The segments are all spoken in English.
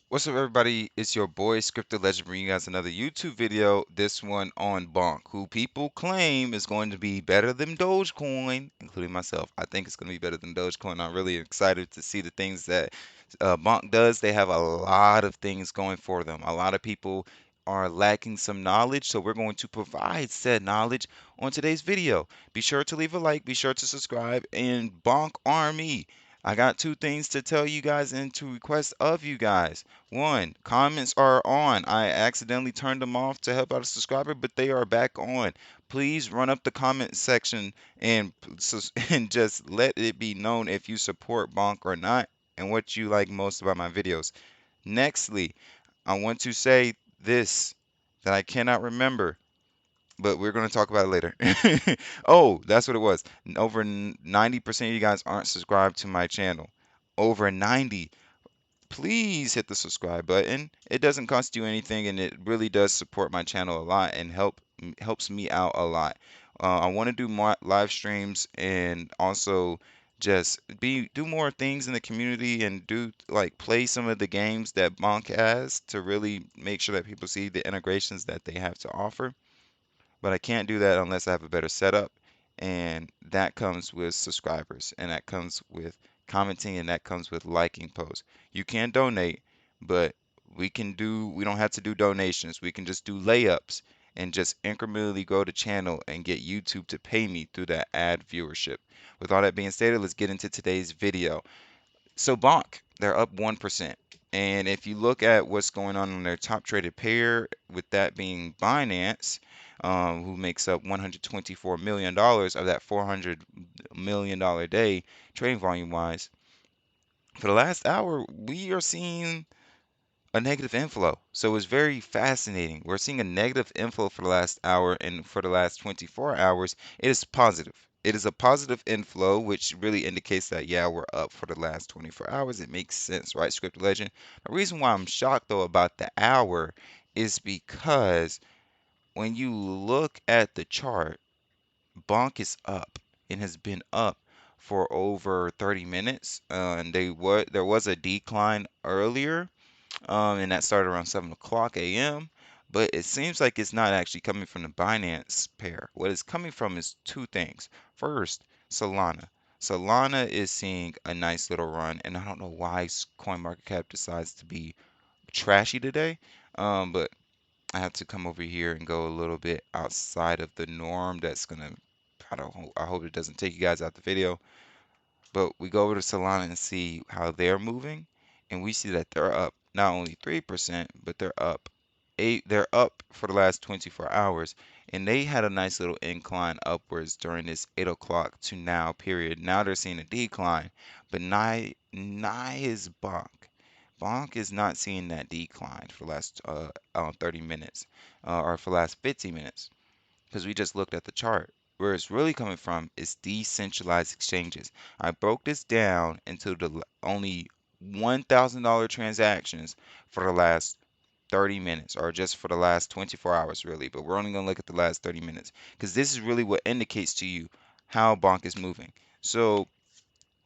What's up, everybody? It's your boy Scripted Legend bringing you guys another YouTube video. This one on Bonk, who people claim is going to be better than Dogecoin, including myself. I think it's going to be better than Dogecoin. I'm really excited to see the things that Bonk does. They have a lot of things going for them. A lot of people are lacking some knowledge, so we're going to provide said knowledge on today's video. Be sure to leave a like, be sure to subscribe, and Bonk Army. I got two things to tell you guys and to request of you guys. One, comments are on. I accidentally turned them off to help out a subscriber, but they are back on. Please run up the comment section and and just let it be known if you support Bonk or not and what you like most about my videos. Nextly, I want to say this that I cannot remember, but we're going to talk about it later. Oh, that's what it was. Over 90% of you guys aren't subscribed to my channel. Over 90. Please hit the subscribe button. It doesn't cost you anything, and it really does support my channel a lot and helps me out a lot. I want to do more live streams and also just do more things in the community and do like play some of the games that Bonk has to really make sure that people see the integrations that they have to offer. But I can't do that unless I have a better setup, and that comes with subscribers, and that comes with commenting, and that comes with liking posts. You can donate, but we don't have to do donations. We can just do layups and just incrementally grow the channel and get YouTube to pay me through that ad viewership. With all that being stated, let's get into today's video. So Bonk, they're up 1%. And if you look at what's going on in their top traded pair, with that being Binance, who makes up $124 million of that $400 million day trading volume wise, for the last hour, we are seeing a negative inflow. So it's very fascinating. We're seeing a negative inflow for the last hour, and for the last 24 hours, it is positive. It is a positive inflow, which really indicates that, yeah, we're up for the last 24 hours. It makes sense, right, Script Legend? The reason why I'm shocked, though, about the hour is because when you look at the chart, Bonk is up and has been up for over 30 minutes. And there was a decline earlier, and that started around 7 o'clock a.m. But it seems like it's not actually coming from the Binance pair. What it's coming from is two things. First, Solana. Solana is seeing a nice little run, and I don't know why CoinMarketCap decides to be trashy today. But I have to come over here and go a little bit outside of the norm. I hope it doesn't take you guys out the video. But we go over to Solana and see how they're moving, and we see that they're up not only 3%, but they're up for the last 24 hours, and they had a nice little incline upwards during this 8 o'clock to now period. Now they're seeing a decline, but nigh is Bonk. Bonk is not seeing that decline for the last 30 minutes, or for the last 15 minutes, because we just looked at the chart. Where it's really coming from is decentralized exchanges. I broke this down into the only $1,000 transactions for the last 30 minutes, or just for the last 24 hours, really. But we're only going to look at the last 30 minutes because this is really what indicates to you how Bonk is moving. So,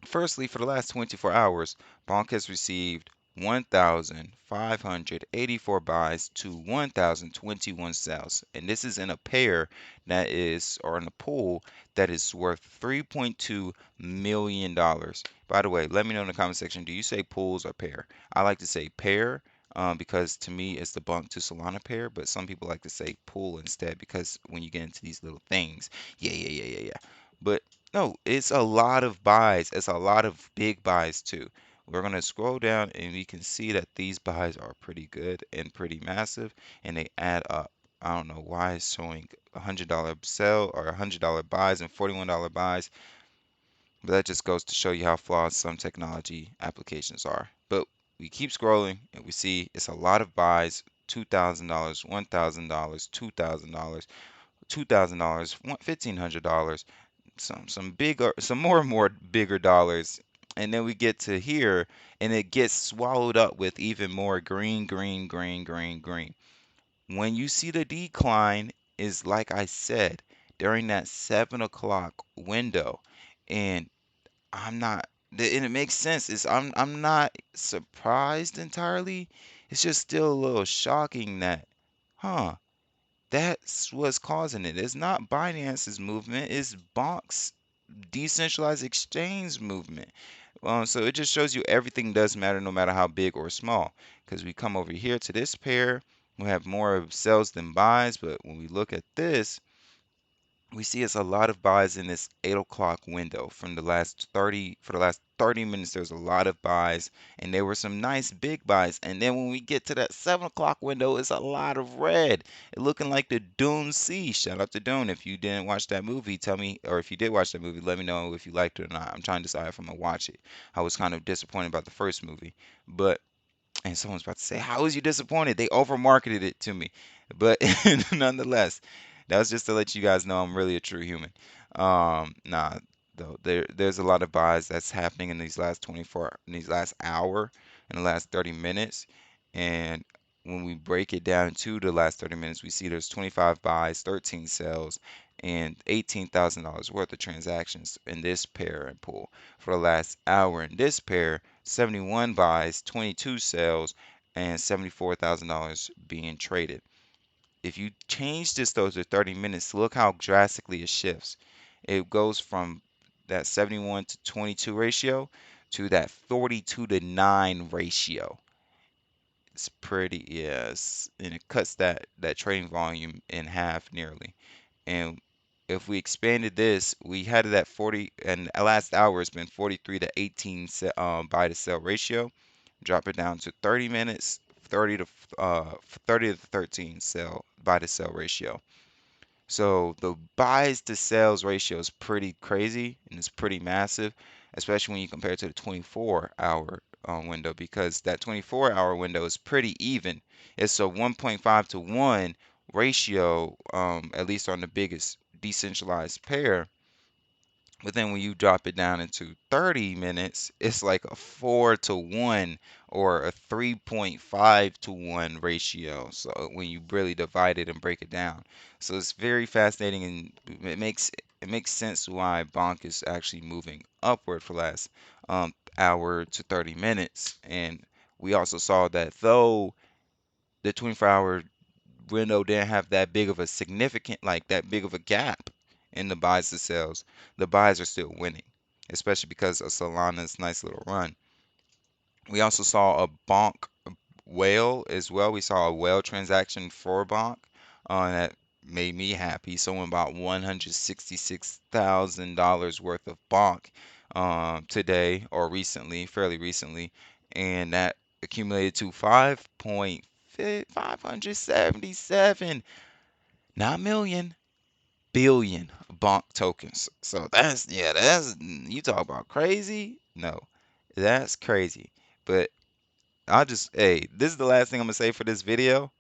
firstly, for the last 24 hours, Bonk has received 1,584 buys to 1,021 sells. And this is in a pair that is, or in a pool that is worth $3.2 million. By the way, let me know in the comment section, do you say pools or pair? I like to say pair, because to me it's the Bonk to Solana pair, but some people like to say pool instead because when you get into these little things, yeah. But no, it's a lot of buys. It's a lot of big buys too. We're going to scroll down and we can see that these buys are pretty good and pretty massive, and they add up. I don't know why it's showing $100 sell or $100 buys and $41 buys, but that just goes to show you how flawed some technology applications are. But we keep scrolling and we see it's a lot of buys, $2,000, $1,000, $2,000, $2,000, $1,500, some more and more bigger dollars, and then we get to here and it gets swallowed up with even more green. When you see the decline is, like I said, during that 7 o'clock window, and I'm not And it makes sense. I'm not surprised entirely. It's just still a little shocking that, huh? That's what's causing it. It's not Binance's movement. It's Bonk's decentralized exchange movement. So it just shows you everything does matter no matter how big or small. Because we come over here to this pair, we have more of sells than buys. But when we look at this, we see it's a lot of buys in this 8 o'clock window from the last 30 for the last 30 minutes. There's a lot of buys, and there were some nice big buys. And then when we get to that 7 o'clock window, it's a lot of red. It looking like the Dune Sea. Shout out to Dune. If you didn't watch that movie, tell me, or if you did watch that movie, let me know if you liked it or not. I'm trying to decide if I'm gonna watch it. I was kind of disappointed about the first movie, but and someone's about to say, "How was you disappointed? They overmarketed it to me." But nonetheless, that was just to let you guys know I'm really a true human. Nah, though there's a lot of buys that's happening in these last 24, in these last hour, in the last 30 minutes, and when we break it down to the last 30 minutes, we see there's 25 buys, 13 sells, and $18,000 worth of transactions in this pair and pool. For the last hour in this pair, 71 buys, 22 sells, and $74,000 being traded. If you change this though to 30 minutes, look how drastically it shifts. It goes from that 71 to 22 ratio to that 42 to 9 ratio. It's pretty, yes, and it cuts that trading volume in half nearly. And if we expanded this, we had it at 40, and the last hour it's been 43 to 18 buy to sell ratio. Drop it down to 30 minutes, 30 to 30 to 13 sell buy to sell ratio. So the buys to sales ratio is pretty crazy and it's pretty massive, especially when you compare it to the 24-hour window because that 24-hour window is pretty even. It's a 1.5 to 1 ratio, at least on the biggest decentralized pair. But then when you drop it down into 30 minutes, it's like a 4 to 1 or a 3.5 to 1 ratio. So when you really divide it and break it down. So it's very fascinating and it makes sense why Bonk is actually moving upward for the last hour to 30 minutes. And we also saw that though the 24-hour window didn't have that big of a significant, like that big of a gap in the buys to sales, the buys are still winning, especially because of Solana's nice little run. We also saw a Bonk whale as well. We saw a whale transaction for Bonk that made me happy. Someone bought $166,000 worth of Bonk today or recently, fairly recently, and that accumulated to 577, not million, billion Bonk tokens. So that's, yeah, that's, you talk about crazy? No, that's crazy. But hey, this is the last thing I'm gonna say for this video.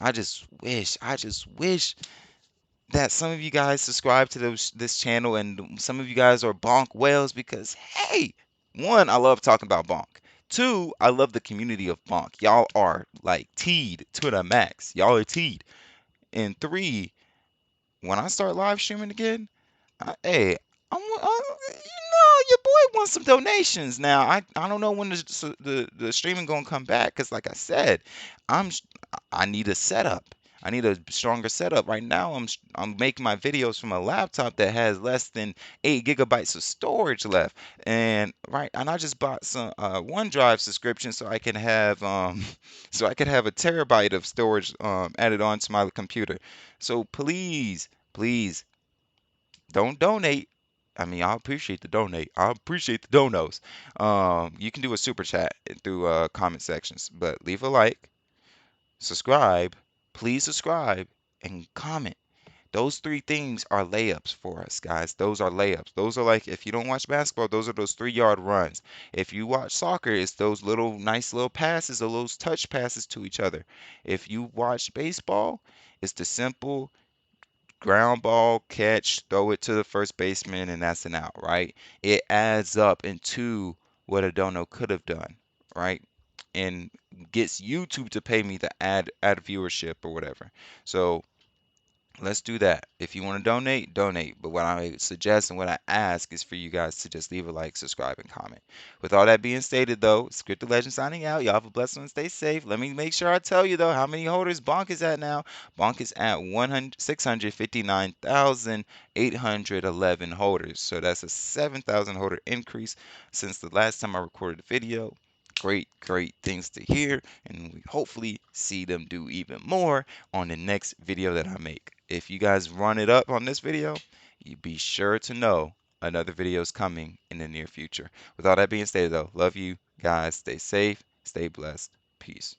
I just wish that some of you guys subscribe to this channel and some of you guys are Bonk whales because, hey, one, I love talking about Bonk. Two, I love the community of Bonk. Y'all are like teed to the max. Y'all are teed. And three, when I start live streaming again, hey, your boy wants some donations. Now, I don't know when the streaming gonna come back, cause like I said, I'm s- I need a setup. I need a stronger setup. Right now, I'm making my videos from a laptop that has less than 8 GB of storage left, and I just bought some OneDrive subscription so I can have so I can have a terabyte of storage added onto my computer. So please don't donate. I mean, I appreciate the donate. I appreciate the donos. You can do a super chat through comment sections, but leave a like, subscribe, please subscribe, and comment. Those three things are layups for us, guys. Those are layups. Those are like if you don't watch basketball, those are those 3 yard runs. If you watch soccer, it's those little nice little passes or those touch passes to each other. If you watch baseball, it's the simple ground ball catch, throw it to the first baseman, and that's an out, right? It adds up into what a dono could have done, right? And gets YouTube to pay me the ad viewership or whatever. So Let's do that. If you want to donate, donate. But what I suggest and what I ask is for you guys to just leave a like, subscribe, and comment. With all that being stated, though, Script the Legend signing out. Y'all have a blessed one. Stay safe. Let me make sure I tell you, though, how many holders Bonk is at now. Bonk is at 659,811 holders. So that's a 7,000 holder increase since the last time I recorded a video. Great, great things to hear. And we hopefully see them do even more on the next video that I make. If you guys run it up on this video, you be sure to know another video is coming in the near future. With all that being stated though, love you guys. Stay safe, stay blessed. Peace.